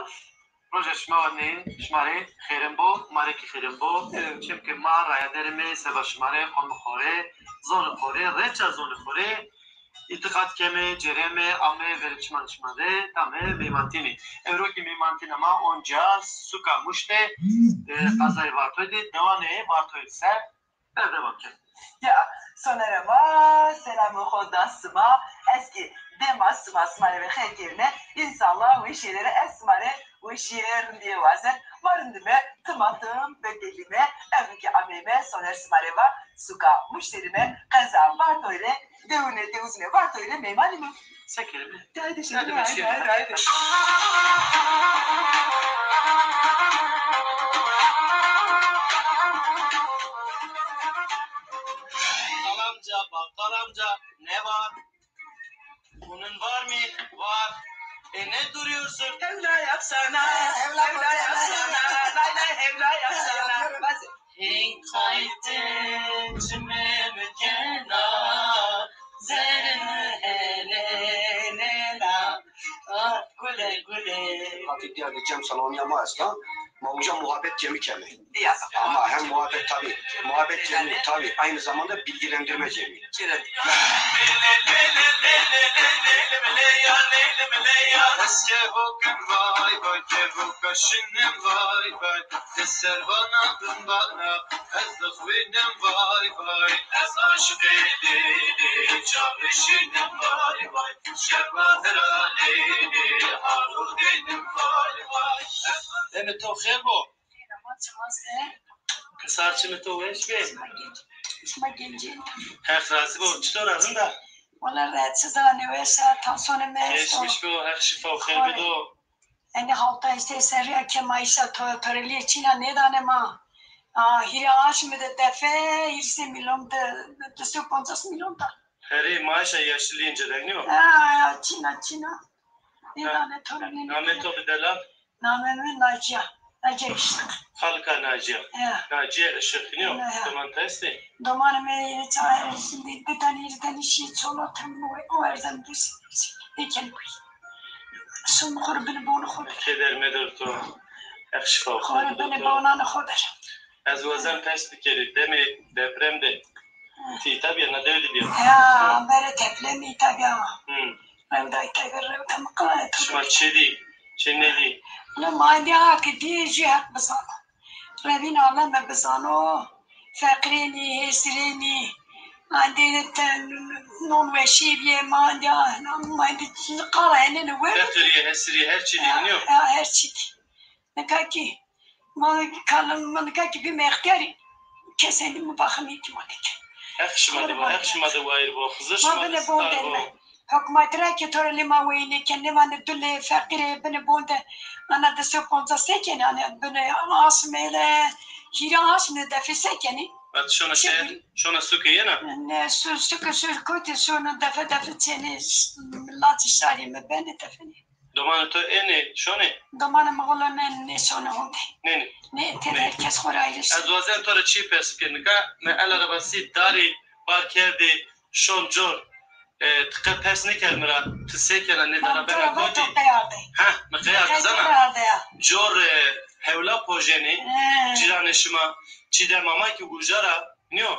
Alf روز شماره خیرم بو ماره کی خیرم بو چیم که ما رای درمی سبا شماره خون خوره زون خوره رچا زون خوره اعتقاد کمی جرمه آمه ورچمان شماره تامه میمانتینی امرو که میمانتین ما اونجا سوکا مشته قضای وارتویدی دوانه وارتوید سر devam کن Ya sonarama selamı hodasıma eski demasıma smare ve xeyirine insanlar bu şeyleri esmare bu şiir diye vazen varındime tımatım bedelime evki ameme soner smare va suka müşterime kaza var böyle devune devuzine var böyle meymani mi? Sekerim. Haydi şimdi haydi. Kalamca bakkal amca ne var? Bunun var mı? Var. Ne duruyorsun? Evla yapsana, evla yapsana, lay lay evla yapsana. Hey kaydı cümle mükena zerine hele la güle güle. Hafif diğer cem salonu yapmaz da Mavuşa muhabbet cemi kemi. Ya. Ama hem muhabbet tabi. Muhabbet cemi tabi. Aynı zamanda bilgilendirme cemi. Deme to khebo. Sarçını to weş be. اسمه گنجی Her razı bu. چطور arında? ولی رادسزانه ویسا تانسون میسو Geçmiş bu. Her şifa خیر بدو. یعنی حالتا ایسته سریع که ما ایسا تورلی چینا ندانه ما هیری آش میده دفعه 20 میلیون ده 250 میلیون ده Heri maaşa yaşlıyınca deniyor. چینا ندانه تورلی Ahmet o bedeler. نامه من ناجیه işte Halka Naciye. Naciye ışıkınıyor. Zaman testi. Domanı meyini çağırır şimdi bir tane yerden işi çolu temno o erden biz iken son kurbunu bunu kudur Keder medir to. Her şifa kurbunu bunu kudur Az vazan testi kere demi depremde. Tabii ya ne devli diyor. ya böyle teplemi tabii ama evde tabii tamam Şuma çedi. Çenedi. ne manya ki diyeceği hak bızanı Rabin aleme bızanı fakrini hesrini عندي نون وشيبيه ما عندي ما عندي قارة هنا نوين Her hesri her çedi dinliyor. her şey نكاكي ما كلام ما نكاكي بما يختاري كساني مباخمي كما ديك Her şımadı bu. Her şımadı bu ayrı bu. Kızır ما şımadı بني star bu. بوند حكومة راكي ترى اللي ما ويني كان ما ندل فقير بني بوند أنا دسو كونتا سكن أنا بني عاصمة لا هي عاصمة ده في سكني Bak şuna şehir, şuna su kıyına. سو كوتي سو ندفع دفع تاني لا تشتري ما بين دفني Domanı to eni, şone. ضمان مغلا من سونا هوندي Neni. ne herkes خورایش Az vazen tora çi perskinika me el arabası dari barkerdi şon jor. Tıka persini kelmira tsekena ne dara bena koti. Ha, me kıyar zana. Jor hevla projeni ciranışma çide mama ki ujara niyo.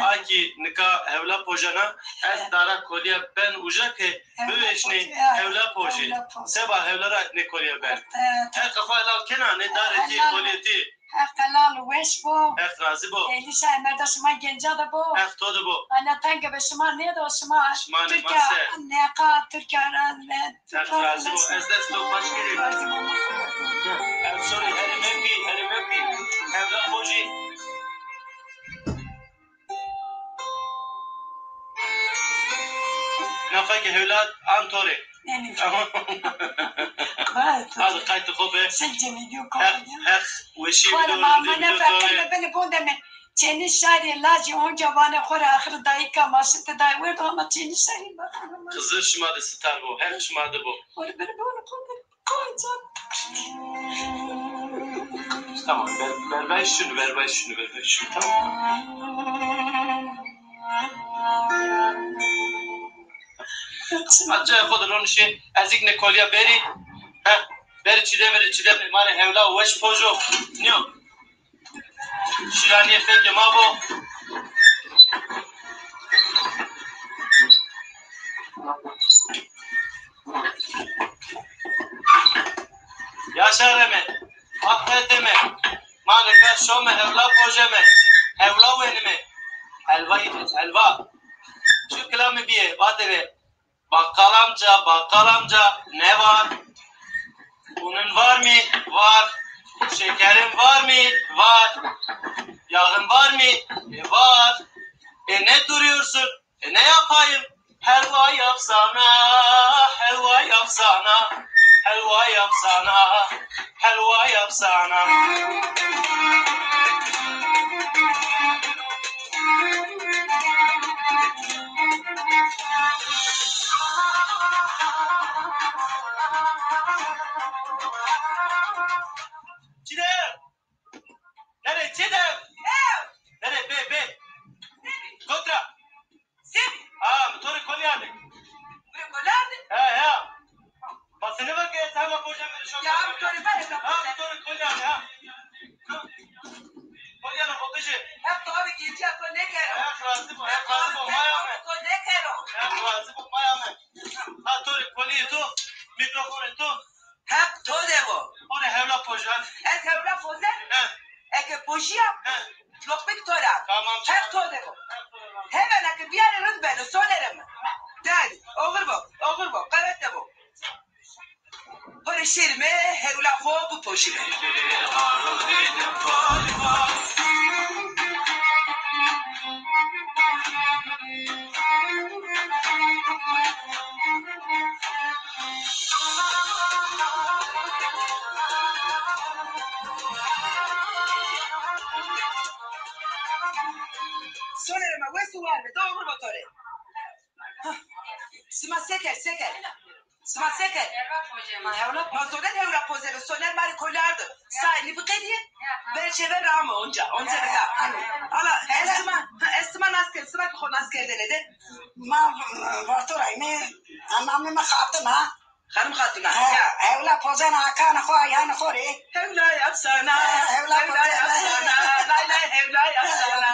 Aki nika hevla projana ez dara koliya ben uja ke büveşni hevla proje. Seba hevlara ne koliya ben. Her kafa elal kena ne dara ki koliyeti. حقلال وش بو Her razı bu. لیسا مرد شما گنجا ده بو Her todo bu. انا تنگ به شما نیدو شما شما ترکیه نمسه. نقا ترکیه Her razı bu. Ez desto baş gelin. Her sorry her mempi. Hevla proje. Nafaki hevla antore. yani Hadi kayıt kobe. سجل يديو Her وشي خورا ما من فكر بني بونده من چنی شاری لاجی اونجا بانه خورا آخر دایکا ما ست دای ورد ama چنی شاری ما Kızır şımadı star bu. Her şımadı bu. خورا بني بونه koyacak Tamam ver şunu tamam. Acaba خود رونشی از یک نکولیا بری بر چیده می ماری هولا وش پوجو نیو شیرانی فکر ما بو yaşar mi? Affet mi? Malika şom hevla poje mi? Hevla wen mi? Helva yediniz, helva. Şu kelamı bir vadere. Bakkal amca ne var? Bunun var mı? Var. Şekerin var mı? Var. Yağın var mı? Var. Ne duruyorsun? Ne yapayım? Helva yapsana, helva yapsana, helva yapsana, helva yapsana. Çiğdem! Nereye Çiğdem? Nereye be? Kontra! Motoru kolyandı. Kollardı. He. Basını bak ya, sen bak hocam beni şok. Ya motoru ben de Motoru kolyandı ha. Kolyanı bakıcı. hep doğru gidecek o ne kere? Ayak razı bu maya mı? O ne kere? Ayak razı bu maya mı? Ha toru kolye tu, mikrofonu tu. Hep doğru bu. O ne hevla pojan. Es hevla poze. He. Eke poşia. Lokbik tora. Tamam. Hep doğru bu. Hemen eke bir yere rütbeni söylerim. Yani olur bu. Evet de bu. Böyle şirme hevla bu poşime. Söylerim ama ve suvarme. Doğru motoru. Sima seker. Sima seker. Motorun hevla pozere soner mari kolardı. Sayni bu kediye. Ben şeve rağma onca da. Ala estiman asker, sıra konu asker denedi. ما وقتورای می انامی ما خاطنا Hanım hatuna. اولا پوزن آکان خواه یان خوری Hevla yapsana. Hevla yapsana. Lay hevla yapsana.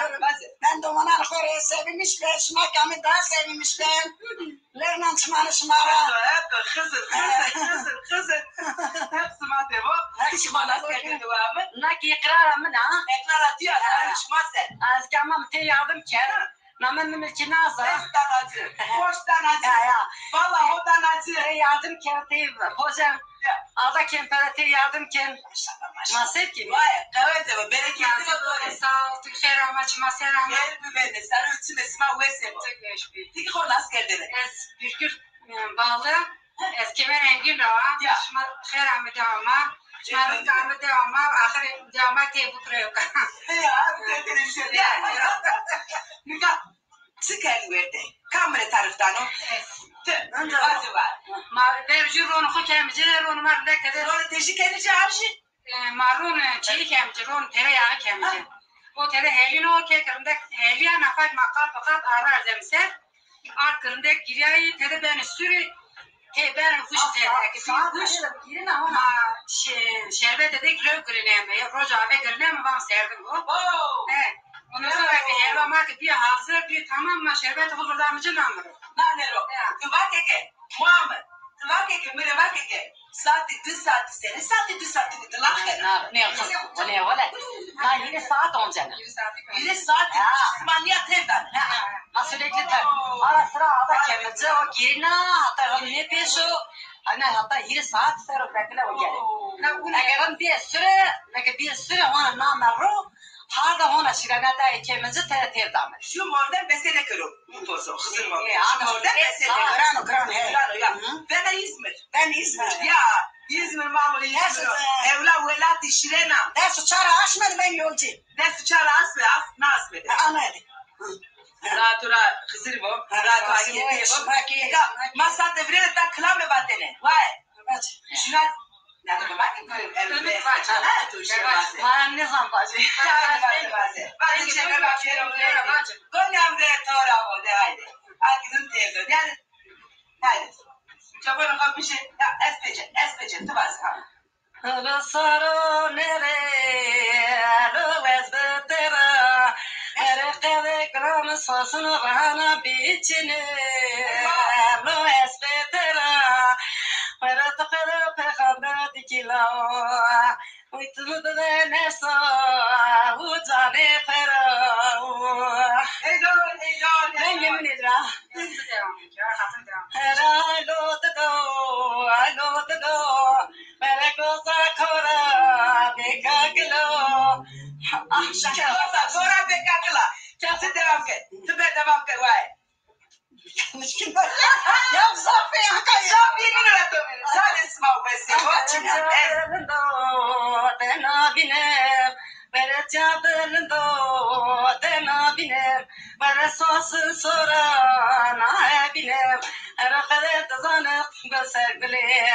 من دومانان خوری سویمیش بش ما کمی دا سویمیش بیم لرنان چمان شمارا Hep kızır. Hep smart evo. Hiç bana asker dedi abi. نکی اقرار من ها Ekran atıyor. Şmase. از کمم تی yardım کرد نمن ملکی نازا Danacı. Boş danacı. ya Vallahi o danacı. تی yardım کرد تی پوزم آدا کمپره تی yardım کرد nasıl ki Vay evet evo. Bereketli motoru. sağ ol tükür ama çımasın ama Gel bir beni. Sen ölçün esma vese bu. Tiki konu asker dedi. ez bürkür bağlı ez kemer engin rava Ya. şma خیر همه devama şmarın kamı devama ahir devama تی bukruyor Ya televizyon ya. Nika sıkar verdi. Kamera taraftan o. Hadi var. ما برجو رون خو کمجه رون مرده کده Sonra teşvik edici her şey. مارون چی کمجه رون تره یا کمجه o tele helino ke kırında heliya nafak makal fakat arar zemse art kırında girayı tele ben sürü te ben huş tele ki huş girin ama şerbet dedik rö girine mi roja ve girine mi van serdim bu evet ondan sonra bir helva mak bir hazır bir tamam mı şerbet huzurda mı canım Nanero. Tuvakeke. Muhammed. Tuvakeke. Mire vakeke. Saati 2 saati seni. Saati 2 saati bitti. Lahken. ne yapsın o ne valla na yine saat oncan 1 saat. Manya tevdan. ha sürekli ter ara sıra ada kemece o girine hatta ne peşo ana hatta 20 saat sonra bekle o gelir اگر bir süre ona namaro harda ona şiragata kemece ter damer Şu mordan besene körüm. Bu pozo. Hızır mor. Şu mordan besene Grano, grano, he. ya. Ben de İzmir. Ben İzmir. Ya İzmir mamuru İzmir. Evla velati şirena. Dersi çara açmadı ben yolcu. Desu çara asme af. Nasmedi. Anladı. Ratura Hızır mor. Ratura agiyete bu. Ya masa devrede ta klame batene. Vay. Şuna ne demek ki? Evet. Ha, tu şevase. man ne zaman bazı Bazı şeyler bakıyorum. Konyamda tora o de haydi. Akının tevdo. Yani haydi. Çabanın kapışı. Ya espece. Tu bas. Rosaro nere, lo vesvetera, erekede kram sasın rahana biçine, lo vesvetera, meratakada pekanda dikila, uytulu da nesa, ucane pera. Ben yemin ederim. I know the door. Merakosa kora bekaklo. Sonra bekatla. Çatı devam et. Tübe devam et vay. Ya Safi hakikaten. Safi ne kadar sen isma besi. Watching Tena biner. Merçadırndo tena biner. Merasasın sonra na biner. Erakade tazanık göster bile.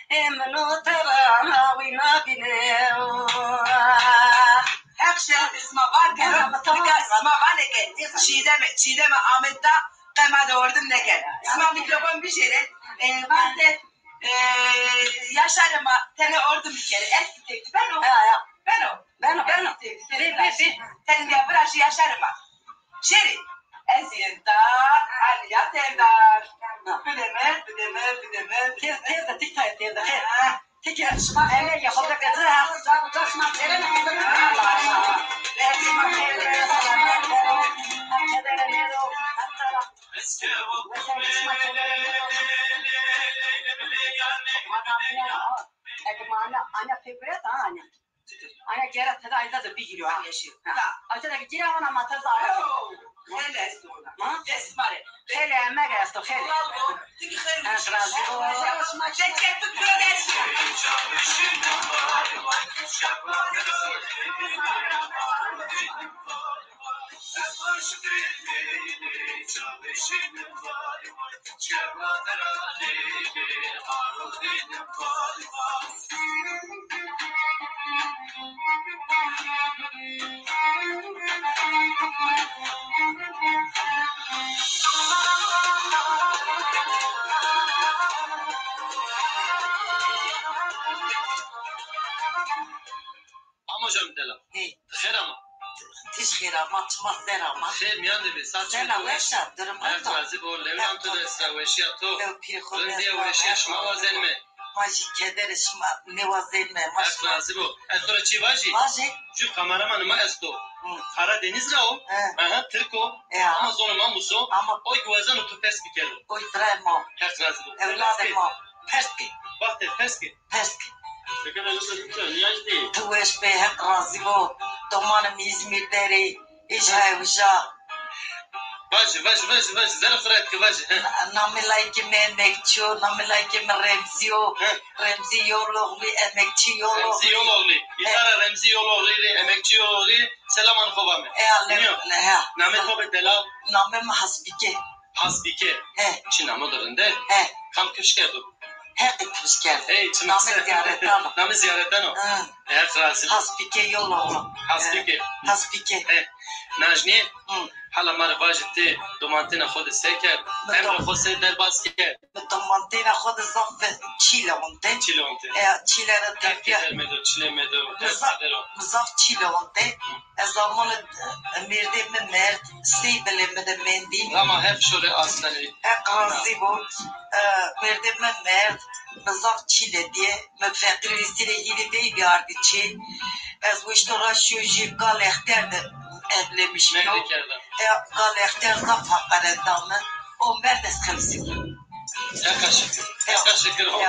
Emno tera wina biner. Akşam isma var gel. İsma var ne gel. Çiğdeme Ahmet'ta kema doğurdum ne gel. İsma mikrofon bir şey. Ben de yaşarıma tene ordum bir kere. Eski tepki ben o. Ben o. Senin de bırak yaşarıma. Şeri. Eziyetler. Aliyat evler. Bileme. Tez de tik tayet tez de. Teker şma ele yapıldı kızı. Taşma ele ne oldu? Ana fevret ana. Ana kera tada ayda da bir giriyor yaşıyor. Açta gira ona mata zaten. Hele esnona. Esmare. Hele mega esto hele. Çek tut görüyorsun. Ama hocam delam. Xer ama. تشخيرا ما تمثلها ما Xer miyan debi. Saç زينا ويشا درم Her razı bu levran tu desa veşya tu. لو بير Rındiye veşya şma vazen mi? ماجي كدر شما نوازين ما Her razı bu. Estora çivaji. ماجي Ju kameramanı ma esto. Karadeniz ra o. Aha Türko. Ya. Ama zonuma muso. Ama Oy guvazan o tu pes bikelo. oy درما Her razı bu. اولاد ما بسكي Vakti peski. بسكي Tekrar lütfen niyaz değil. توش به هك رازيبو دومان ميزمير داري اجها وجا Vaji. Zara fırat ki vaji. نامي لايك من مكتشو نامي لايك من رمزيو رمزي يولوغلي امكتشي Remzi Yoloğlu. İtara Remzi Yoloğlu ile emekçi Yoloğlu selam ankovame. ايه Name tobe delal نامي ما حسبيكي hasbike. ايه Çin amodorunda ايه kam köşkedu. هيك تمشكل Ey çınakse. نامي زيارتنا Name ziyaretten o. Her razı. حسبيكي يولوغلو Hasbike. حسبيكي Najni. Hala mar vajti domantina khod seker. Emre khod se derbas ke. مطمنتين اخذ الصف تشيلا وانت Çilonte. تشيلا Terk تركيا edermedo, çilemedo, terk edero. مزاف تشيلا وانت زمان مردي من مرد سيبل من مندي Ama hep şöyle aslanı. اقرازي بود مردي من مرد مزاف تشيلا دي مفكر يصير يجي بي بياردي تشي از وشترا شوجي قال اختار evlemiş mi? Memlekerden. قال اختار صفحة قردام o مرد خمسين Yakaşıkır o.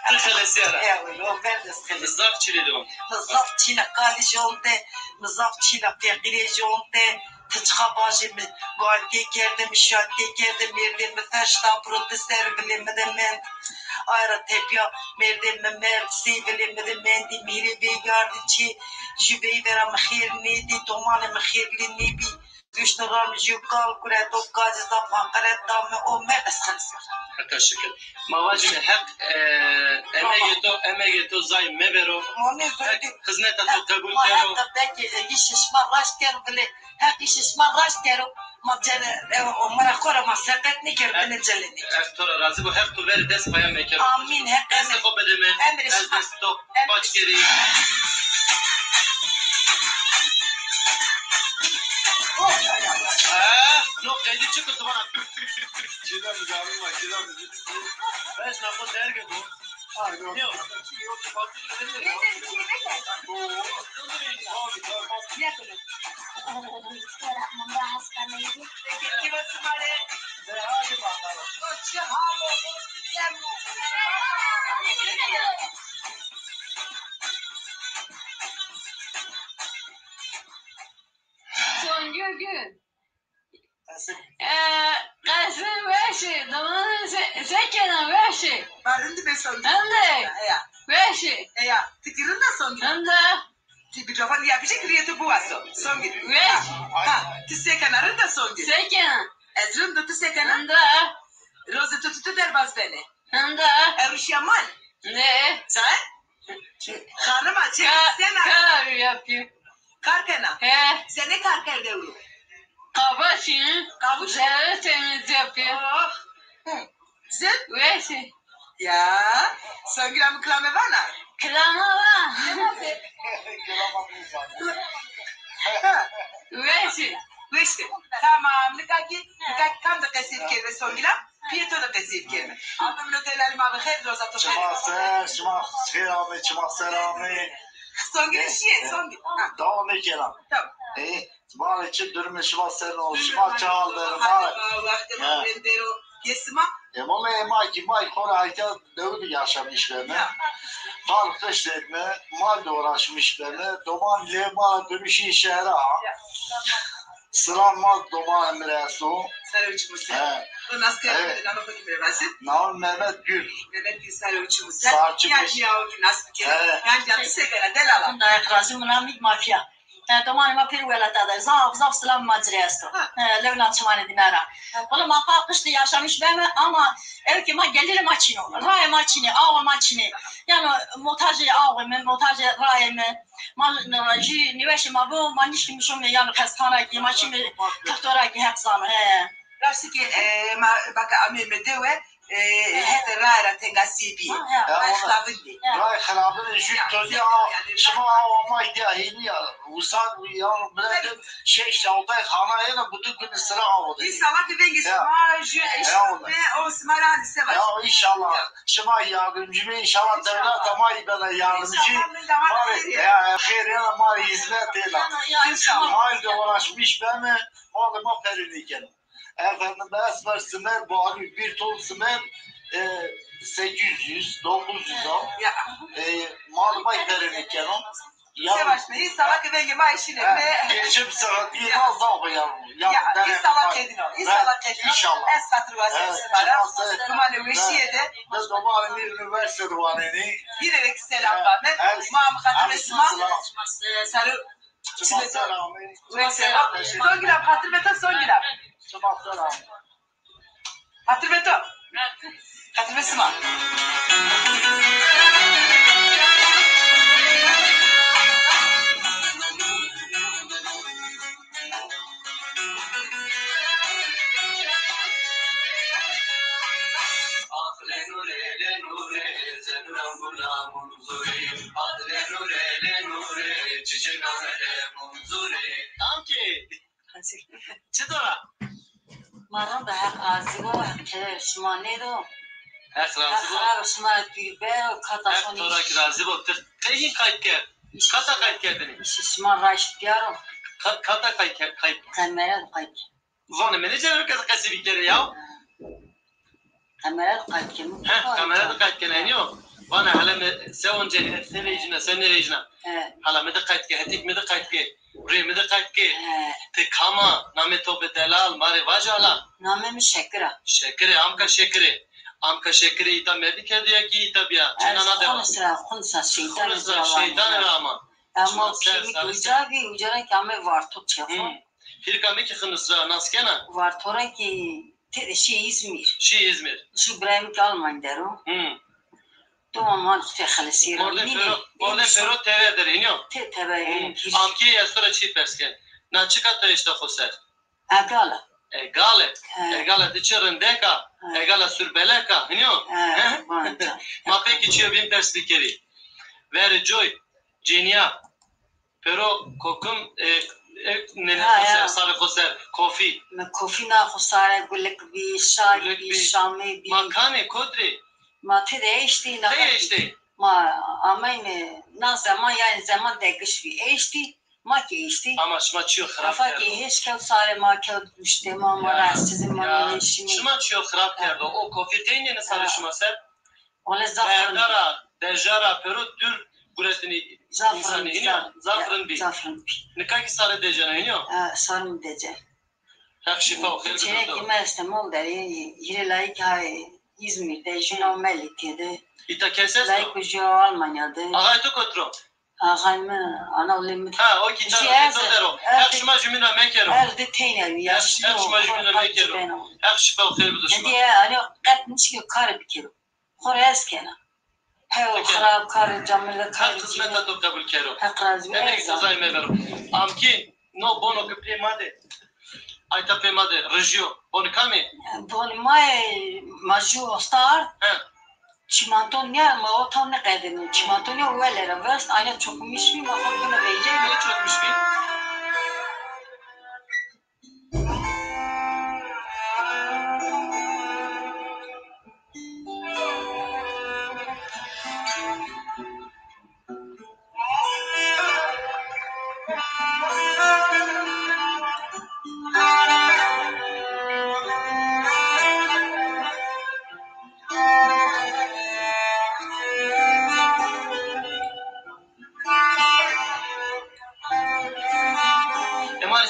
Tıkhalesi yara. ايوه o مرد خمسين Zaf çiledi o. مزاف تشيلا قال جونتي مزاف تشيلا فقري جونتي تتخباجي قالتي كردم شاتي كردم مردم فاشتا بروتستر بلي مدمن ayra tepya merdem mer siveli merdem di miri begardi çi jübey vera mahir nidi tomane mahirli nibi güçlerim jukal kure tokkacı da fakret dame o merdes khalsar Yakaşıkır. Mavacime hep emegeto zay mevero. mone söyledi Hizmet atı kabul ma kero. hatta belki gişiş marraş ter bile Hep iş isman raş kero. Mara kora masakit ne kero beni celini. Tora razı bu hep tu veri dest paya meker. Amin hep Dest emin. ko bedeme. Emir Ez isman. dest to baş geri. Yok kaydı çıktı bana. Cila mı canım var, cila mı? Beş nako derge bu. Aynen. Yok. Sonuncu gün. Kasım beşi, zamanı sekenen beşi. Varındı be son gün. Hem de Ya. beşi. Ya. Tikirin de son gün. Hem de Mikrofon yapacak riyeti bu aso. Son gün. beş. Ha. Tise kenarın da son gün. Sekenen. Ezrin de tise kenar. Hem de Rozu tututu derbaz beni. hem de Eruş yaman. ne? Sen? Hanım açık. Sen Kar yapıyor. karkena. He. Seni karker devru. Kafasını Kavuş. zerre temiz yapıyor. Oh. Sen? Beşi. Ya. Son gün amı klame bana. Klama var. Beşi. Işte. Tamam. Nikaki kam da kasir kelime son gün. Piyeto da kasir kelime. Ama minoteler ma bexer roza to Çıma ser, çıma selamı, çıma selamı. son gün işi. Son gün. Ha. Daha ne kelam? Tamam. Bana için durmuş çıma ser ol, çıma çağırdır. Hadi Allah de yesma. Ama emaki may konu hayta dövdü yaşamış beni. Halk işlerine, mal uğraşmış beni. Doman lema dönüşü şehre. Sıra mal doman emresi o. Sarıuçumuz. He. O nasıl Evet. kıyafetini anlatmak gibi versin. Naum Mehmet Gül. Mehmet bir sarıuçumuz. Sarçımız. Ya nasıl bir kere. Evet. Yani canı sekere delala. Bunda ekrazı münamik mafya. Domani ma pir wela tada zaf selam macresto. Levna çmani dinara. Ola ma pakıştı yaşamış ben ama evki ma gelirim açını. Ray maçını, av maçını. Yani montajı av, montajı ray me. Ma naraji niveş ma bu maniş kimşum yani kastana ki maçımı doktora ki hep zaman. Rafsi ki bak amir medewe hep rara tenga sibi. Ay xlavindi. Ray xalabın şu tözü çıma ama ihtiyacını ya. Usan ya bırakın şey şaltay xana yana bütün gün sıra aldı. İnşallah ki bengi Ya. smaj ve o smarani sever. Ya inşallah çıma yardımcı ve inşallah devlet ama bana yardımcı. Mari ya hayır ya mari hizmet eyle. İnşallah. Halde uğraşmış ben mi? Malıma periliken. Efendim bes versinler bari bir ton simen 800, 900 o. Ya. Malıma periliken o. Sevaş ne? İnşallah ki bengi ma işine ve Geçim sıra değil az daha yavrum. ya inşallah kedin o. İnşallah kedin o. İnşallah. Es katır vasiyesi var. Kumane veşiye de Biz de var bir üniversite duvarını. girerek selam var. Mağam katır esma. Sarı. Çıma selamı. Ve selam. Son giram katır beto son giram. Çıma selamı. Katır beto. Katır besma. Çıtora. Maran da hak azı o hak şmane do. Hek razı bu. Akrar şmane bir be Hek kataşoni. tora ki razı bu. Kayın kayıt ker. Kata kayıt kerdini. Şişman raş diyorum. Kata kayıt. Kamera kayıt. Vanı menajer kız kası bir kere ya. Kamera kayıt kim? Kamerada kayıt keren yok. Vanı hala me sevon ceni sevecine sen nerejine. Hala me de kayıt ke hatik me de kayıt ke. Buraya me de kayıt ke. Te kama name to bedelal mare vajala. Name mi şekra. Şekere amka şekere. Amka şekere ita medike diye ki ita biya. Çenana devam. Khunsa şeytan. Khunsa şeytan rama. Ama kimi ucavi ucara kame var to çefa. Firka me ki khunsa naskena. Var tora ki te şey İzmir. Şi İzmir. Şu İbrahim Kalman dero. تو ما te khalsir. Morden pero TV der iniyor. Te tabayin. Amki yastora çi persken. نه چی کتا اشتا خوسر؟ اگاله اگاله اگاله دیچه رندکا اگاله سربلکا هنیو؟ ما پeki چیو بیم پرسپیکری ویر جوی جینیا pero kokum ne خوسر سال خوسر کافی کافی نه خوساره گلک بی شای بی شامی بی مکانه کدری ما تدیشتی نه تدیشتی ما امین نه زمان یعنی زمان دگش بی ایشتی ما که ایشتی اما شما چیو خراب کرد که هیچ کل ساره ما کل گوشته ما راست چیزی ما نمیشیم شما چیو خراب کرد او کافی تینی نه سال شما سر ولی زفرن دارا دجارا pero dür buletini insani iniyor zafrın bi nikaki sarı dejana iniyor sarı deje hak şifa o hayır çene kime İstanbul deri yine layık hay İzmir'de Jinomeliti'de ita keses layık ucu Almanya'da ağay to kotro ağay mı ana limit ha o kitabı dero hak şuma jümina mekero elde teyne ya hak şuma jümina mekero hak şifa o hayır şuma diye hani katmış ki kar bir kilo خورس کنه هاو خراب کار جامعه کار خدمت تو قبول کردم اقراض نه سزای میبرم ام کی نو بونو که پیماده ایتا پیماده رژیو بون کمی بون مای ماجو استار چیمانتون نه ما اوتون نقدم چیمانتون نه ولره وست اینا çok میشمی ما خود کنه بیجه نه çok میشمی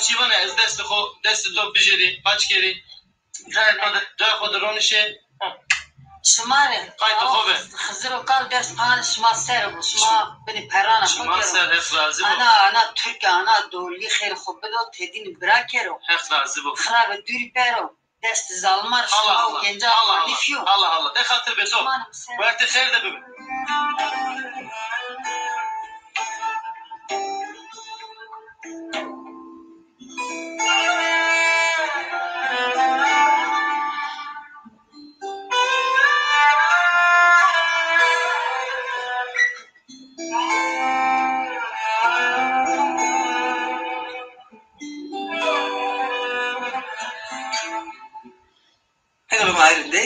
چیوانه از دست تو بجری پاچ کری جای خود رونشه شماره قایت خوبه خزر و کال دست پان شما سر بود شما بنی پرانه شما سر حق رازی بود انا ترک انا دولی خیر خوب بدو تدین برا کرو حق رازی بود خراب دوری پرو دست زالمار شما و گنجا خالیفیو الله ده خاطر به تو وقت خیر ده ببین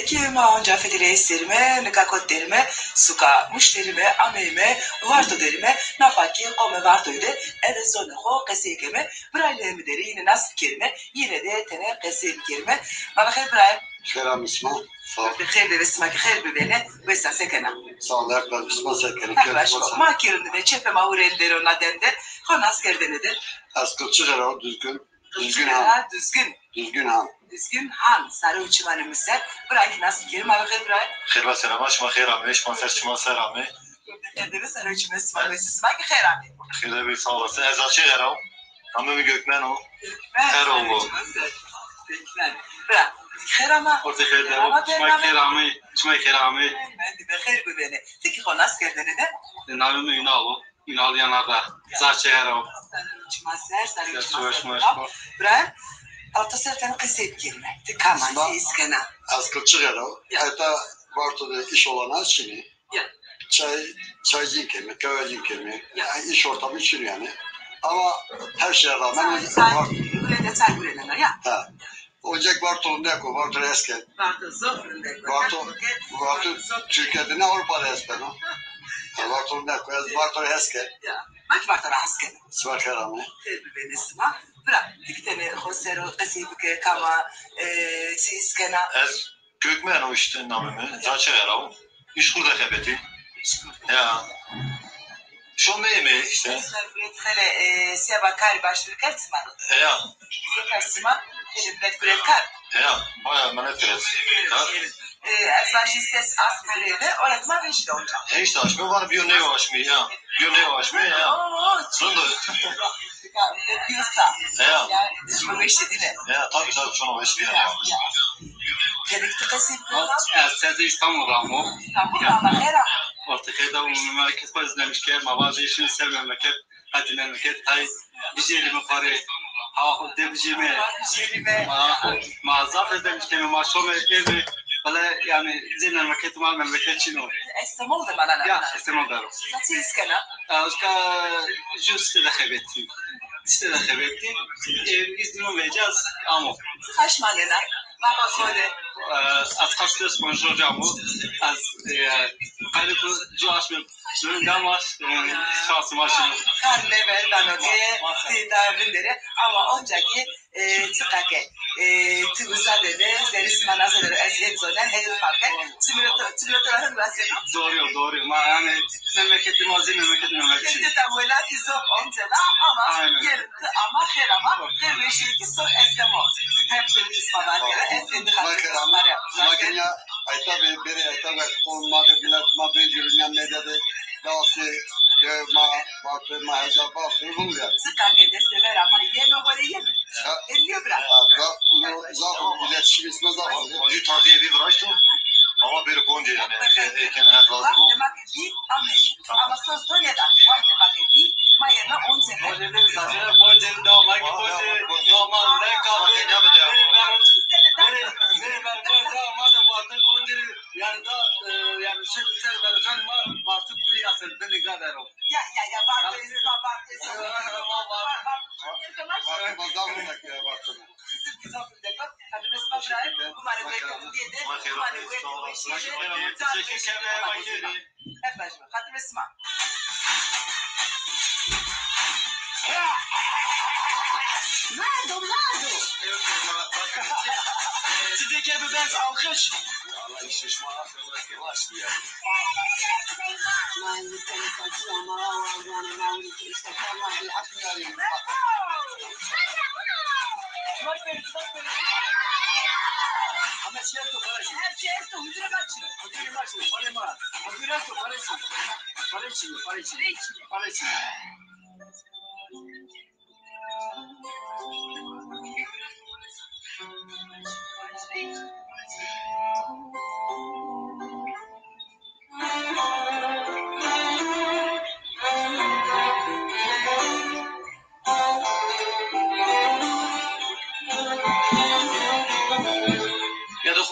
ki ma onca fedire serime nikakot derime suka müşterime ameme varto derime nafaki kome vartoyde edesone ho kesekeme braille deri yine nasıl kelime yine de tene kesek kelime bana hayır braille Selam ismi. بخير اسمك خير ببينه بس سكنه Sağlar ben ismi sekene. ما kirinde de çepe mağurel der ona dende hanas kerdene de Askıl çıkar o düzgün han. Düzgün han sarı uçmanımızda bırak nasıl kelime bana bırak خير وسلام شما خير عمي شما سر شما سر عمي Kendiniz sarı uçması اسمك خير عمي خير bir sağ olasın ezan şey gero Amı gökmen o Her oldu bırak خير ama orta خير شما خير عمي شما خير عمي ben de خير bebene tek hanas kerdene de Navim Ünal Ünal yanarda zaçe gero uçması sarı uçması bırak Altta serten kısıp girme. Tıkaman iskena. Askıl çıkar o. Hatta Barto'da iş olan şimdi çaycı kemi, kahveci kemi, iş ortamı için yani. Ama her şeye rağmen buraya say buraya ya. Ha. Ocak Barto'nun ne ko? Barto eski. Barto Türkiye'de ne Avrupa'da eski no? Barto'nun ne ko? Barto eski. Ya. Bak Barto eski. Sıvar karamı. Ben isma. Bırak. Diktene hosero kasibke kama siskena. Ez gökmen o işte namımı. Zaçe gero. İş kurda kebeti. Ya. Şu meyme işte. Hele seba kari başlık kaçma. Ya. Kaçma. Hele bilet bilet kar. Ya. Baya menet bilet. Az başı ses az bireyde öğretmen reşit olacak. İşte açmıyor var bir ne açmıyor ya. Bir ne açmıyor ya. Sonunda. Diyorsa. Ya. Yani şu reşit değil. Ya tabii şuna reşit değil ya. Gerekli kasip. Siz İstanbul'da mı? İstanbul'da hera. Ortakay'da memleket bazı demişken mavazi işini sev memleket hadi memleket hay bir şeyli mi fare ها دبجيمه ما زافت دبجيمه ما شو مكتب ولا يعني زين المكتب ما المكتب شنو استمر ده معنا يا استمر دارو تاتيس كنا أشكا جوست دخبتي دخبتي إذنو مجاز أمو خش معنا ما بقوله از خسته سپانجور جامو از قلب جواش من داماش شانس ماشین karne ve danoge tida bindere ama oncaki tıkake tıbıza dedi deris manası dedi esiyet zonen hedef farkı simülatörün versiyonu doğru ma yani memleketim azim memleketim kendi tabulatı zor oncada ama yerinde ama her ama her şey ki son eslemo hepsini ispadan yere esiyeti hakkında makanya ayta beri ayta ve konma de bilet ma bejüründen medede dağıtı ma hesaba fırın yani. Tıkake deseler ama yeme böyle yeme. Eliyor bırak. Zaten iletişim ismi zaten. Acı taziye bir uğraştım. Ama bir konca yani. Eken hep lazım. Ama söz söyledi. Vakti değil. Mayana 10 sene. Bonce'nin saçına Bonce'nin davmak Bonce daman ne kaldı? Ne yapacağım? Benim ben Bonce ama da batı Bonce yani da yani sen ben batı kuli asıl beni kadar o. Ya bak Merdo. Sizdeki bir bez alkış. Allah işleşme yavaş ya. Ama şey yok kardeş. Her şey yok. Huzura kaçın. Huzura kaçın. Parema. Huzura kaçın. Parası.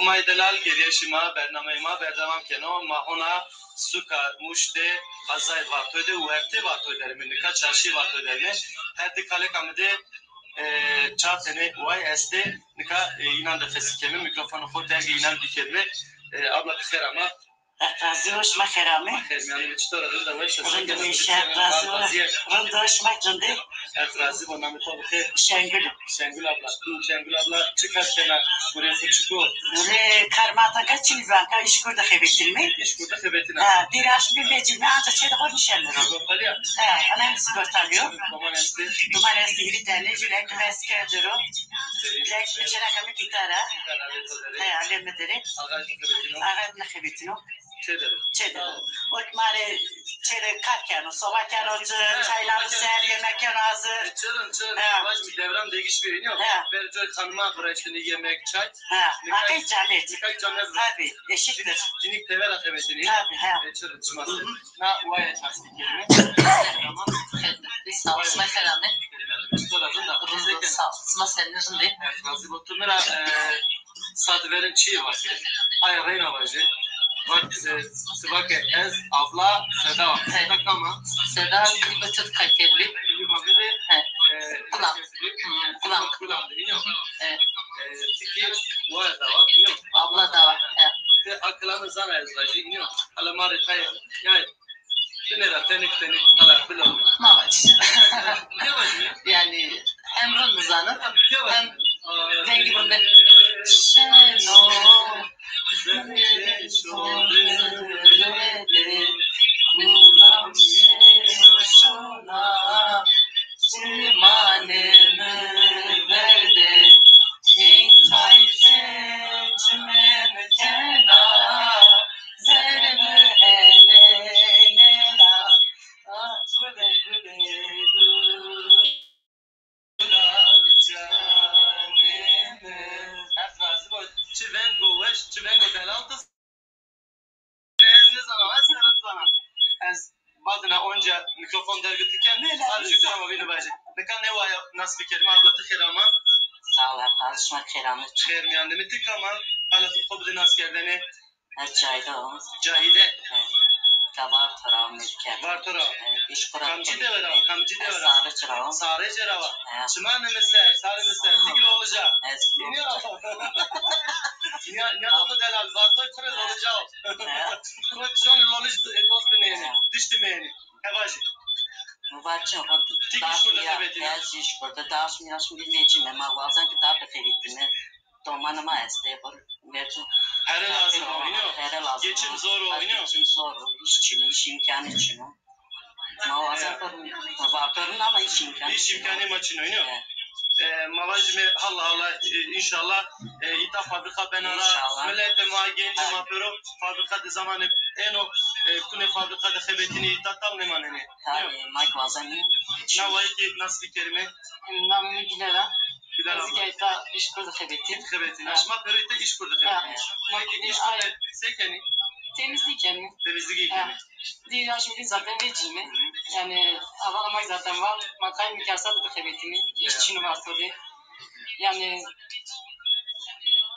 ما دلال گریش ما برنامه ما بردمم کنار ما هنا سوکا مشته غذای وقتوده و هفته وقتوده داریم نکا چاشی وقتوده داریم هر دکاله کامده چهار تنه وای استه نکا اینان دفسی کمی میکروفون خود درگی اینان دیکرده abla بخیر اما Razıoş makarame. خیر میانه چطور رنده وایش Rındı hoşmak rındı. Razı bu namı tabi خیر Şengül. Şengül abla çıkar kenar buraya çıkıyor Böyle karmata kaçın banka iş kurda xebetilme. iş burada sebetine Ha, bir aş bir becilme ancak çede koy nişanları. Sigortalıyor Ha, anam sigortalıyor. Roman esti Duman esti bir tane cülek meskedero. Cülek geçene kami kitara. Ha, alemedere. Ağacı sebetine Ağadına xebetino. Çedere Mare çede karken, sobaken o çayları ser, yemekken ağzı. Çırın baş bir devran değiş bir yok ben çok kanıma bıraktığını yemek çay Ha, akıl camet. Nikay canlı Tabii, eşittir. cinik tever sebetini Tabii, ha. çırın çıması na vay çası kelime tamam Sağ ol, makarame. Sonra Sağ ol, masanın rındı. Razı botumera sad verin çiğ var ay reyna var Bak sıvake ez abla Seda Seda kama Seda bir batıt kayterli. bir bakıdı kulağım değil yok tiki var da var yok Abla da var. te akılını zana ezlacı yok alamari tay yani tenera tenik ala bilom Mavaç. ne var mı Yani hem rındızanı ne var hem rengi burada. Şeno. Az badına onca mikrofon dergitiken arşivden ama beni verecek. Ne kan ne var ya nasıl bir kelime abla tıkır ama. Sağ ol arkadaşım. Kerem'e Xeyr mi yani mi tık ama. Hala tık bu din askerdene. Cahide. Cahide. Kabar tarafı mülkiyet. Var tora. İş kurar. Kamcı de var ama. Kamcı de var. Sarı çırağı. Sarı cerava. Çıman ne mesela? Sarı mesela. Tıkıl olacak. Eski Ne oldu delal? Vartoy kırıl olacak. Son loliş dostu meyni. Düştü meyni. Hevaji. Mübarçın o Tik iş burada sebetine. Tez iş burada. Dağış mı yaşım bilmeyeceğim ama bazen kitap efektini domanıma esteyip mevcut. Her lazım oynuyor. Her lazım. Geçim zor oynuyor. Geçim zor. İş için, iş imkanı için o. Mağazan vartorun ama iş imkanı. İş imkanı maçın oynuyor. Mavajme Allah inşallah ita fabrika benara millet ma genç ma pero fabrika de zamanı eno kune fabrika de xebetini ita tam ne manene. Tabii Mike Vazani. Ne var ki nasıl bir kelime? Namı Güler'a. Güler Bizi ita iş kurdu xebeti. Xebetini. Aşma pero ita iş kurdu xebetini. Mike iş kurdu sekeni. Temizlik yani. Temizlik ikemi. Diğer şimdi zaten vecimi. Yani havalamak zaten var. Makay mikasat da xebetini. İş için var tabii. Yani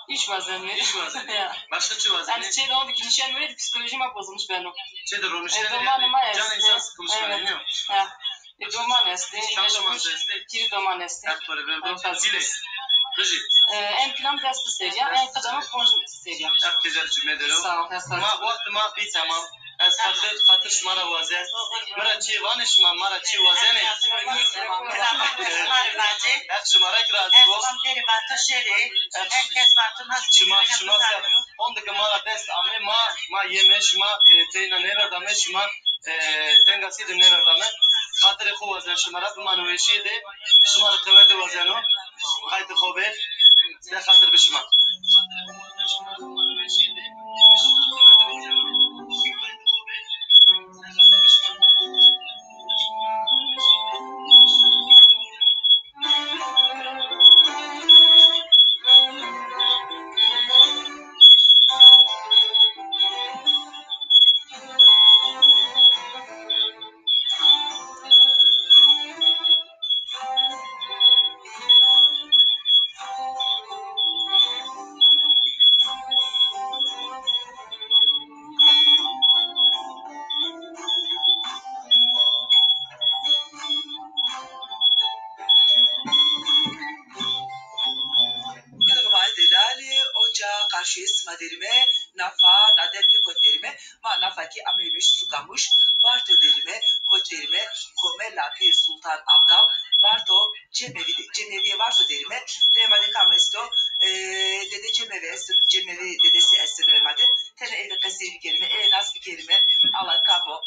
iş vazeni. İş vazeni. Başka çı vazeni. Yani şeyde oldu ki nişan böyle psikolojim bozulmuş benim. Şeyde romişleri can insan sıkılmış benim. Doman este. Şantoman este. Kiri doman este. Akbara ve zile. Rıcı. En plan deste seria, en kadama konj seria. Ak tezer cümle Sağ ol. Ma vakt ma bir tamam. Az hatır şmara vazen. Mara çi vanış ma mara çi vazene. Ak şmara razı ol. Şma onda ke mara best ame ma yemeş ma teyna never da meş ma tengasi de never da me. Hatır xo vazen şmara bu manveşi de şmara kavete vazeno. Haydi xobe. Ne hatır bişma. karşı isma derime, nafa, naden ve kot derime, ma nafa ki amemiş sukamış, varto derime, kot derime, kome lapir sultan abdal, varto cemevi varto derime, demade kamesto, dede cemevi dedesi esir demade, tene evde kasiri kelime, nas bir kelime, Allah kabo,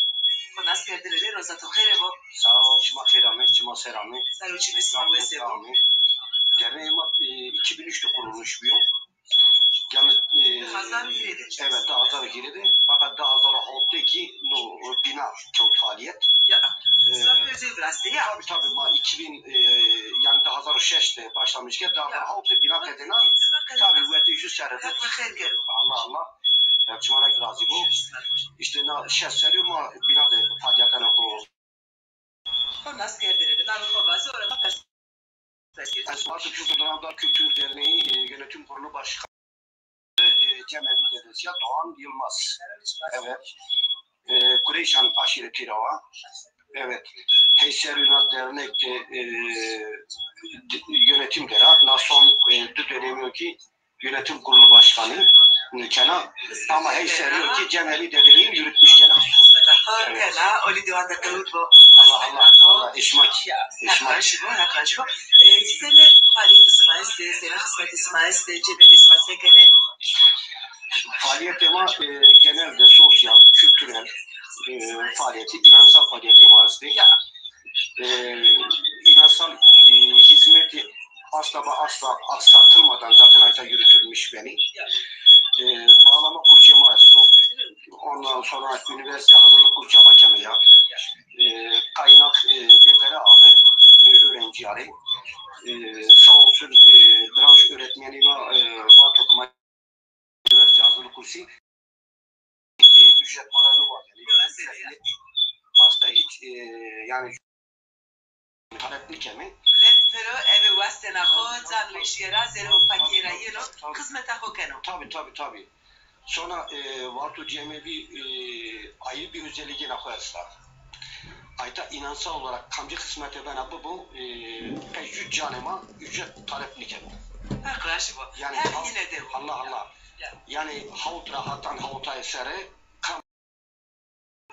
nas kerdileri rozato herebo. Sağ ol, çima kerame, çima serame. Sarı çime isma ve sebo. Derneğim 2003'te kurulmuş bir yol. Yani Hazar giredi. Evet, daha Hazar giredi. Fakat daha Hazar halktaki bina çok faaliyet. Ya, sen özel biraz ya. Tabii 2000 yani daha Hazar 6'te başlamışken daha Hazar halkta bina kedine tabii bu eti yüz serede. Allah. Yapçımarak razı bu. İşte na şehseri ma bina da faaliyetine kuruldu. Sonra askerleri, nalı babası orada Esma-ı Kültür Kültür Derneği Yönetim Kurulu Başkanı Cemevi dedesi Doğan Yılmaz. Evet. Kureyşan aşireti rava. Evet. Heyser Ünal Dernek yönetim dera. Nason dönemi ki yönetim kurulu başkanı Kenan. Ama Heyser ki Cemevi dedeliğini yürütmüş Kenan. Evet. Allah işmak. Sene faaliyet ismaiste, sene kısmet ismaiste, cebet ismaiste faaliyet tema genelde sosyal, kültürel faaliyeti, inansal faaliyet teması değil. İnansal hizmeti asla aksatılmadan zaten ayta yürütülmüş beni. Bağlama kursu teması. Ondan sonra üniversite hazırlık kursu hakemi kaynak deftere Ahmet öğrenci arayı. Sağ olsun branş öğretmenime vakıf okuma üniversite hazırlık kursu ücret paralı var yani. Hasta hiç yani Talepli kemi. Millet pero evi vastena ho can işyera zero fakira yino hizmete ho keno. Tabii. Sonra Vartu Cemevi ayrı bir özelliğine koyarsa. Ayta inansal olarak kamcı hizmete ben bu ücret canıma ücret talepli kemi. Arkadaşı bu. Yani yine de Allah. Yani havut rahatan havuta esere kam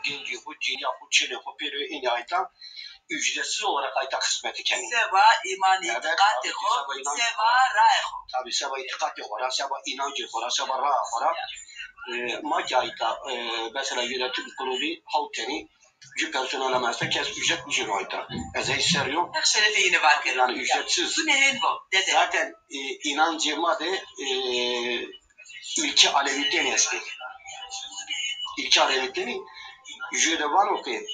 genci bu cinya bu çene bu peri ini ayta ücretsiz olarak ayta hizmeti kemi. Seva imani itikati ho, seva ra'i ho. Tabii seva itikati ho, seva inancı ho, seva ra'i ho. Maki ayta mesela yönetim kurulu havuteni Cü personelemezse kes ücret mücür ayta. Eze seriyor. Şerefe yine var ki. Yani ücretsiz. Bu neyin bu? Dede. Zaten inancıma de ilki Alevitten eski. İlki Alevitten'i ücrede var o ki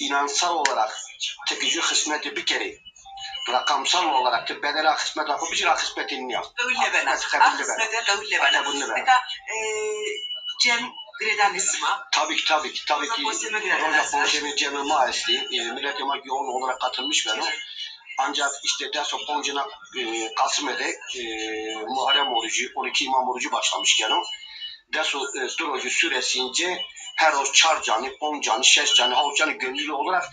inansal olarak tekici hizmeti bir kere rakamsal olarak da bedel hizmet yapıp bir hizmetini yap. Öyle ben. Hizmete öyle ben. Peki Cem Gredan isma. Tabii ki. Roja Ponce'nin Cem'in maesli. Millet Yemek yoğun olarak katılmış ben o. Ancak işte derso Ponce'na Kasıme'de Muharrem orucu, 12 imam orucu başlamışken o. Derso durucu süresince her o çarcanı, 10 canı, 6 canı, 6 canı gönüllü olarak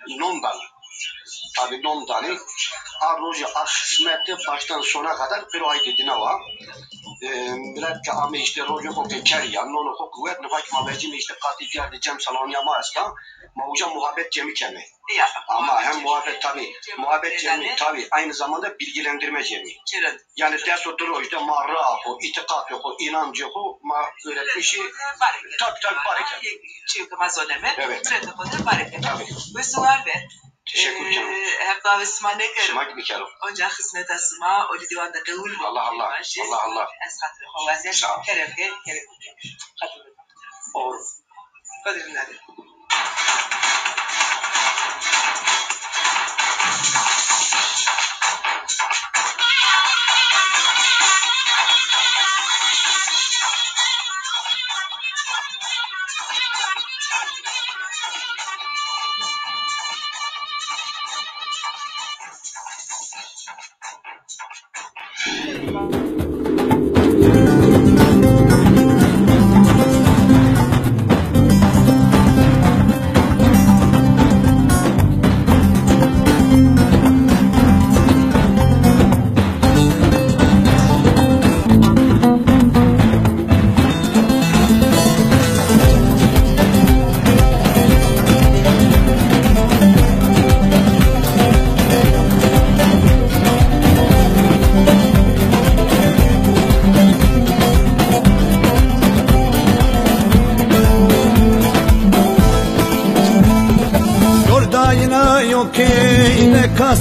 nondan. Tabii nondanı. Arroja hizmette baştan sona kadar bir ay dediğine var. Millet ki ama işte rojo ko keriyan, nono ko kuvvet, nufak mabecim işte katil geldi cem salonu yamarsa, mavca muhabbet cemi kemi. Ama hem muhabbet cemi tabii aynı zamanda bilgilendirme cemi. Yani ders oturuşta marra ko, itikat ko, inancı ko, ma öğretmişi tabii bareket. Çünkü mazoleme. Evet. Bareket. Tabii. Ve sual ver. Teşekkür canım. Hep daha isma ne kerim? Şımak bir kerim. Onca hizmet asma, o divanda kavul. Allah. Es hatır havazen. Kerim. Or. Kadir nadir.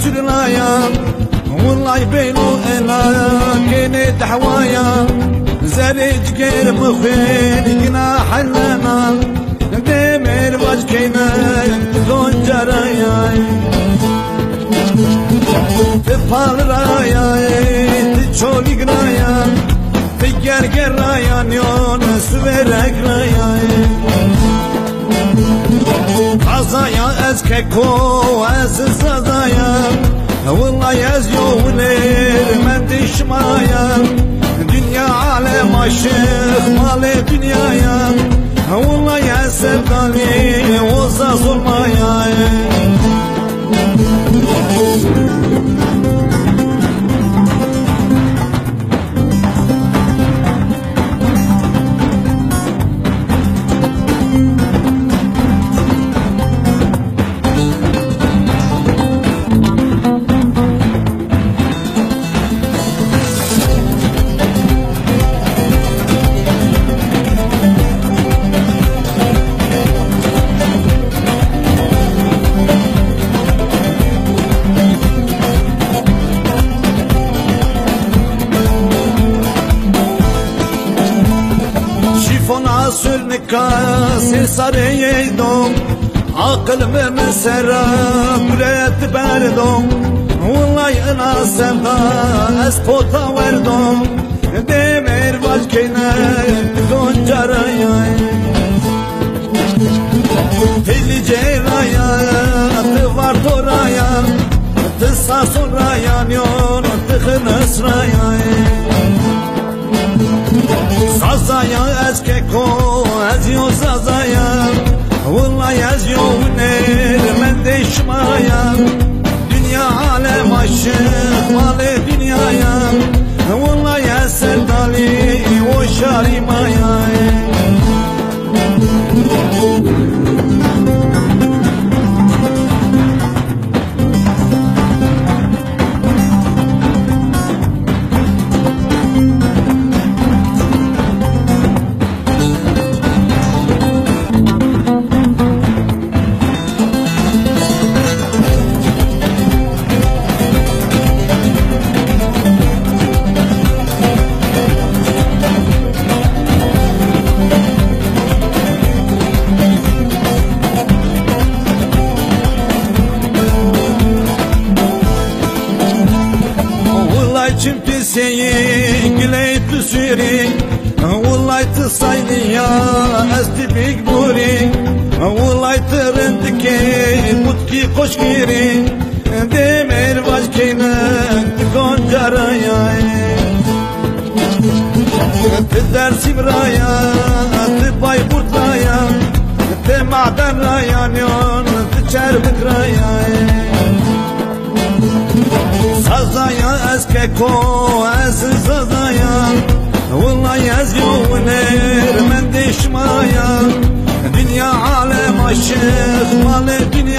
سرنايا والله بينو انا كنت حوايا زريج غير مخين جناح لنا دمر وجهنا دون جرايا تفال رايا تشولي جرايا تجر جرايا نيون سويرك رايا Azaya ez keko ez zadaya Vallahi ez yovler men dişmaya Dünya alem aşık mali dünyaya Vallahi ez sevdali ozaz olmaya Sürnika sarıydım Aklımı mesela Kulet verdim Vallahi ana sevda Espota verdim Demir vazgeçine Doncaraya Fili ceraya Var toraya كو ازيو سازايا والله ازيو ونير من دشمايا دنيا عالم عشق مال دنيايا والله يا سردالي وشاري مايا Seni güleyt süri Vallahi تصayni ya esti big buri Vallahi tırındaki mutki koş giri Demir vazkine koncaraya Tedder sibraya Tebay burtaya Temadan rayanyon Tçer bikraya Sazaya eske ko ez sazaya Vallahi ez yuvner men dişmaya Dünya alem aşık malı dünya